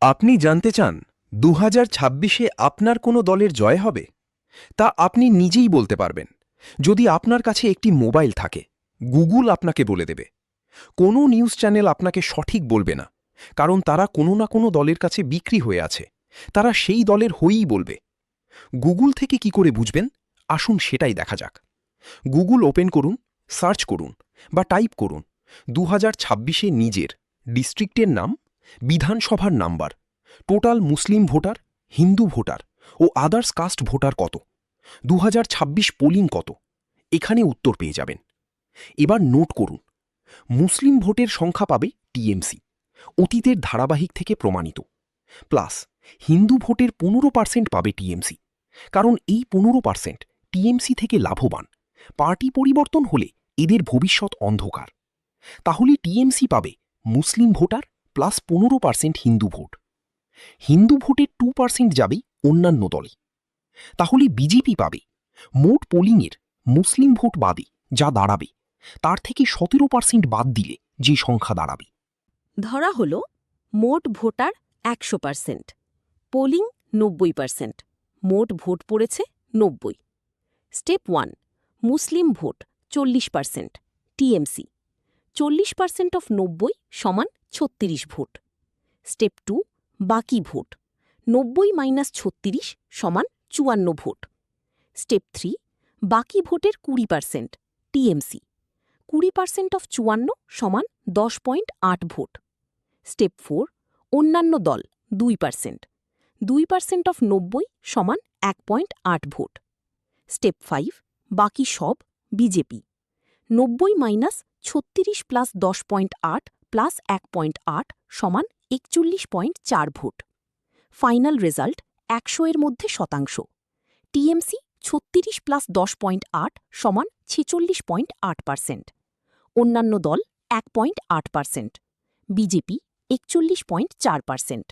আপনি জানতে চান 2026-এ আপনার কোনো দলের জয় হবে? তা আপনি নিজেই বলতে পারবেন যদি আপনার কাছে একটি মোবাইল থাকে। গুগল আপনাকে বলে দেবে। কোনো নিউজ চ্যানেল আপনাকে সঠিক বলবে না, কারণ তারা কোনো না কোনো দলের কাছে বিক্রি হয়ে আছে। তারা সেই দলের হয়েই বলবে। গুগল থেকে কি করে বুঝবেন? আসুন সেটাই দেখা যাক। গুগল ওপেন করুন, সার্চ করুন বা টাইপ করুন 2026-এ নিজের ডিস্ট্রিক্টের নাম, বিধানসভার নাম্বার, টোটাল মুসলিম ভোটার, হিন্দু ভোটার ও আদার্স কাস্ট ভোটার কত, 2026 পোলিং কত, এখানে উত্তর পেয়ে যাবেন। এবার নোট করুন, মুসলিম ভোটের সংখ্যা পাবে টিএমসি, অতীতের ধারাবাহিক থেকে প্রমাণিত, প্লাস হিন্দু ভোটের 15% পাবে টিএমসি, কারণ এই 15% টিএমসি থেকে লাভবান। পার্টি পরিবর্তন হলে এদের ভবিষ্যৎ অন্ধকার। তাহলে টিএমসি পাবে মুসলিম ভোটার প্লাস 15% হিন্দু ভোট। হিন্দু ভোটের 2% যাবে অন্যান্য দলে। তাহলে বিজেপি পাবে মোট পোলিংয়ের মুসলিম ভোট বাদে যা দাঁড়াবে তার থেকে 17% বাদ দিলে যে সংখ্যা দাঁড়াবে। ধরা হল মোট ভোটার 100%, পোলিং 90%, মোট ভোট পড়েছে 90। Step 1, Muslim vote 40%, TMC. 40% of 90 সমান 36 ভোট। স্টেপ 2, বাকি ভোট 90 মাইনাস 36 সমান 54 ভোট। স্টেপ 3, বাকি ভোটের 20%, টিএমসি। 20% অফ 54 সমান 10.8 ভোট। স্টেপ 4, অন্যান্য দল 2%, 2% অফ 90 সমান 1.8 ভোট। স্টেপ 5, বাকি সব বিজেপি। 90 মাইনাস 36 প্লাস 10.8 প্লাস 1.8 সমান 41.4 ভোট। ফাইনাল রেজাল্ট 100 এর মধ্যে শতাংশ। টিএমসি 36 প্লাস 10.8 সমান 46.8%, অন্যান্য দল 1.8%, বিজেপি 41.4%।